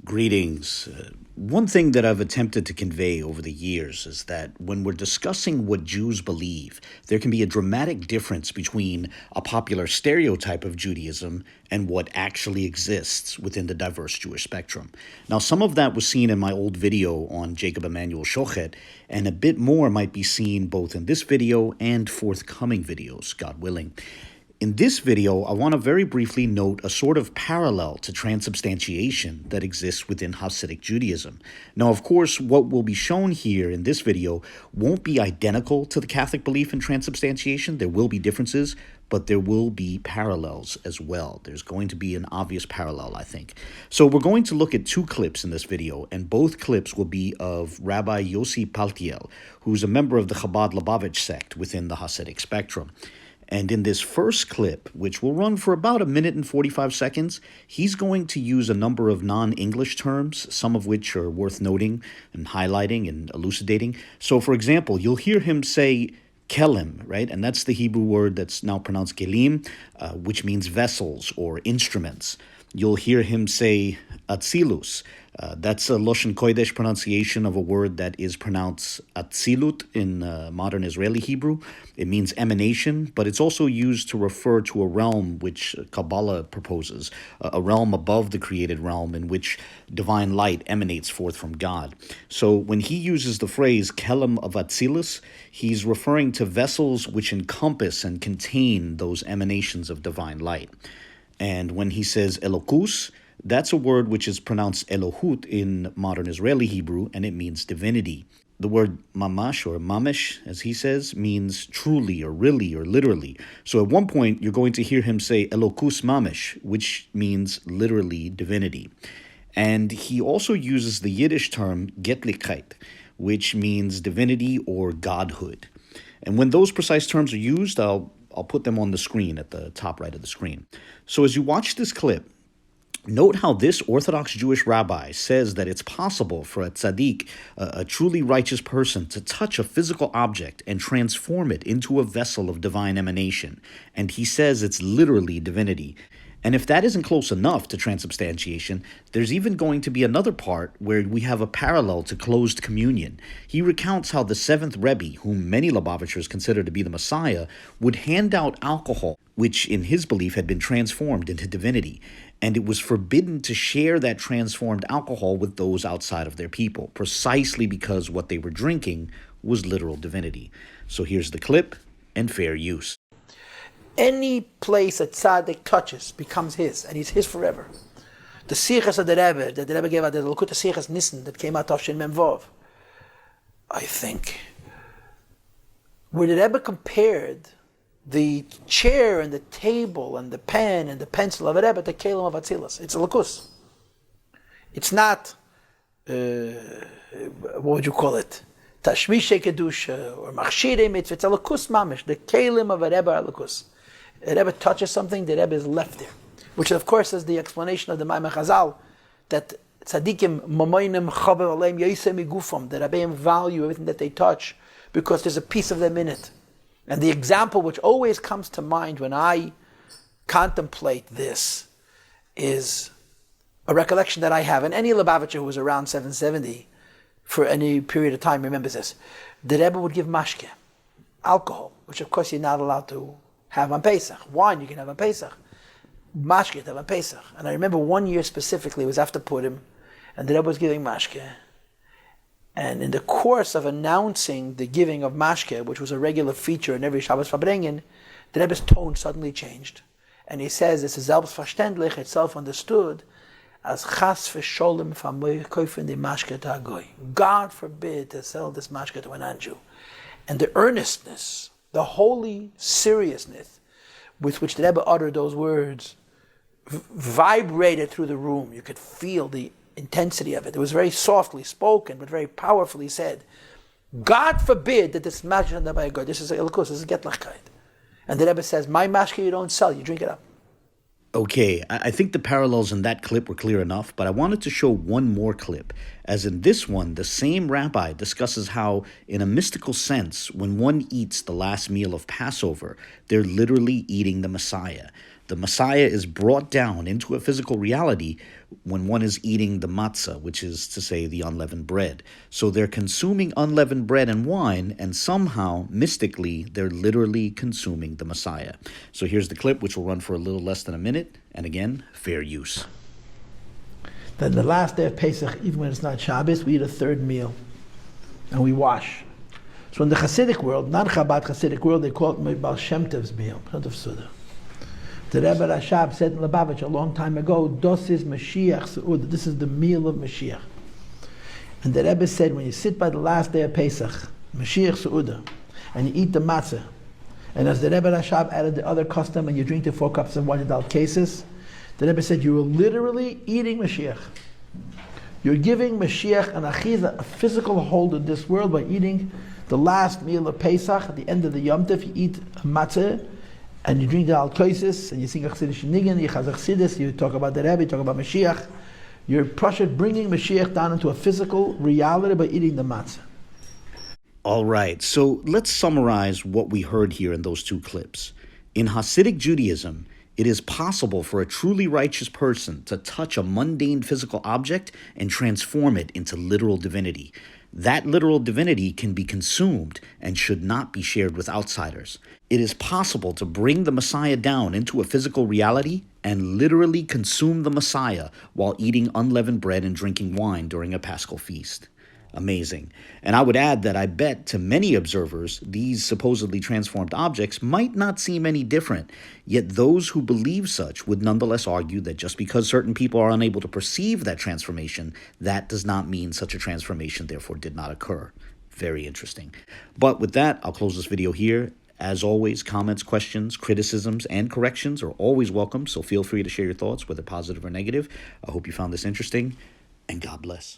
Greetings. One thing that I've attempted to convey over the years is that when we're discussing what Jews believe, there can be a dramatic difference between a popular stereotype of Judaism and what actually exists within the diverse Jewish spectrum. Now, some of that was seen in my old video on Jacob Immanuel Schochet, and a bit more might be seen both in this video and forthcoming videos, God willing. In this video, I want to very briefly note a sort of parallel to transubstantiation that exists within Hasidic Judaism. Now, of course, what will be shown here in this video won't be identical to the Catholic belief in transubstantiation. There will be differences, but there will be parallels as well. There's going to be an obvious parallel, I think. So we're going to look at two clips in this video, and both clips will be of Rabbi Yossi Paltiel, who's a member of the Chabad Lubavitch sect within the Hasidic spectrum. And in this first clip, which will run for about 1 minute and 45 seconds, he's going to use a number of non-English terms, some of which are worth noting and highlighting and elucidating. So, for example, you'll hear him say kelim, right? And that's the Hebrew word that's now pronounced kelim, which means vessels or instruments. You'll hear him say atzilus. That's a Loshen Kodesh pronunciation of a word that is pronounced atzilut in modern Israeli Hebrew. It means emanation, but it's also used to refer to a realm which Kabbalah proposes, a realm above the created realm in which divine light emanates forth from God. So when he uses the phrase kelim of atzilus, he's referring to vessels which encompass and contain those emanations of divine light. And when he says elokus, that's a word which is pronounced Elohut in modern Israeli Hebrew, and it means divinity. The word mamash or mamish, as he says, means truly or really or literally. So at one point, you're going to hear him say Elokus mamish, which means literally divinity. And he also uses the Yiddish term Getlichkeit, which means divinity or godhood. And when those precise terms are used, I'll put them on the screen at the top right of the screen. So as you watch this clip, note how this Orthodox Jewish rabbi says that it's possible for a tzaddik, a truly righteous person, to touch a physical object and transform it into a vessel of divine emanation. And he says it's literally divinity. And if that isn't close enough to transubstantiation, there's even going to be another part where we have a parallel to closed communion. He recounts how the seventh Rebbe, whom many Lubavitchers consider to be the Messiah, would hand out alcohol, which in his belief had been transformed into divinity. And it was forbidden to share that transformed alcohol with those outside of their people, precisely because what they were drinking was literal divinity. So here's the clip, and fair use. Any place a tzaddik touches becomes his, and he's his forever. The sichas of the Rebbe, that the Rebbe gave out, the Lekut sichas Nissen, that came out of Shin Mem Vov, I think, where the Rebbe compared the chair and the table and the pen and the pencil of a Rebbe to Kelim of Atzilus. It's a Lekus. It's not, what would you call it? Tashmishe Kedusha or Machshire Mitzvah. It's a Lekus Mamish. The Kelim of a Rebbe are Lekus. A Rebbe touches something, the Rebbe is left there. Which of course is the explanation of the Maimon Chazal, that tzaddikim mamoinim chaber aleim yosem igufam, the Rebbeim value everything that they touch because there's a piece of them in it. And the example which always comes to mind when I contemplate this is a recollection that I have, and any Lubavitcher who was around 770 for any period of time remembers this. The Rebbe would give mashke, alcohol, which of course you're not allowed to have on Pesach. Wine you can have on Pesach. Mashke you can have on Pesach. And I remember one year specifically, it was after Purim, and the Rebbe was giving mashke. And in the course of announcing the giving of mashke, which was a regular feature in every Shabbos Farbrengen, the Rebbe's tone suddenly changed. And he says, this is selbstverständlich, it's self-understood, as chas v'sholem f'amoy the mashke ta'agoy. God forbid to sell this mashke to a non-Jew. And the earnestness, the holy seriousness with which the Rebbe uttered those words vibrated through the room. You could feel the intensity of it. It was very softly spoken, but very powerfully said. God forbid that this mashke by God. This is Elkus, this is Getlachkeit. And the Rebbe says, my mashke you don't sell, you drink it up. Okay, I think the parallels in that clip were clear enough, but I wanted to show one more clip. As in this one, the same rabbi discusses how, in a mystical sense, when one eats the last meal of Passover, they're literally eating the Messiah. The Messiah is brought down into a physical reality, when one is eating the matzah, which is to say the unleavened bread. So they're consuming unleavened bread and wine, and somehow, mystically, they're literally consuming the Messiah. So here's the clip, which will run for a little less than a minute, and again, fair use. Then the last day of Pesach, even when it's not Shabbos, we eat a third meal, and we wash. So in the Hasidic world, non-Chabad Hasidic world, they call it Baal Shem Tov's meal, Shem Tov Suda. The Rebbe Rashab said in Lubavitch a long time ago, "Das is Mashiach Seudah." This is the meal of Mashiach. And the Rebbe said, when you sit by the last day of Pesach, Mashiach Seudah, and you eat the matzah, and as the Rebbe Rashab added the other custom, and you drink the 4 cups of wine without cases, the Rebbe said you were literally eating Mashiach. You're giving Mashiach an achiza, a physical hold in this world by eating the last meal of Pesach. At the end of the Yomtov, you eat a matzah, and you drink the al-koisis, and you sing a Chassidish nigan, you chazach chassidus, you talk about the Rebbe, you talk about Mashiach. You're bringing Mashiach down into a physical reality by eating the matzah. All right, so let's summarize what we heard here in those 2 clips. In Hasidic Judaism, it is possible for a truly righteous person to touch a mundane physical object and transform it into literal divinity. That literal divinity can be consumed and should not be shared with outsiders. It is possible to bring the Messiah down into a physical reality and literally consume the Messiah while eating unleavened bread and drinking wine during a Paschal feast. Amazing. And I would add that I bet to many observers, these supposedly transformed objects might not seem any different, yet those who believe such would nonetheless argue that just because certain people are unable to perceive that transformation, that does not mean such a transformation therefore did not occur. Very interesting. But with that, I'll close this video here. As always, comments, questions, criticisms, and corrections are always welcome, so feel free to share your thoughts, whether positive or negative. I hope you found this interesting, and God bless.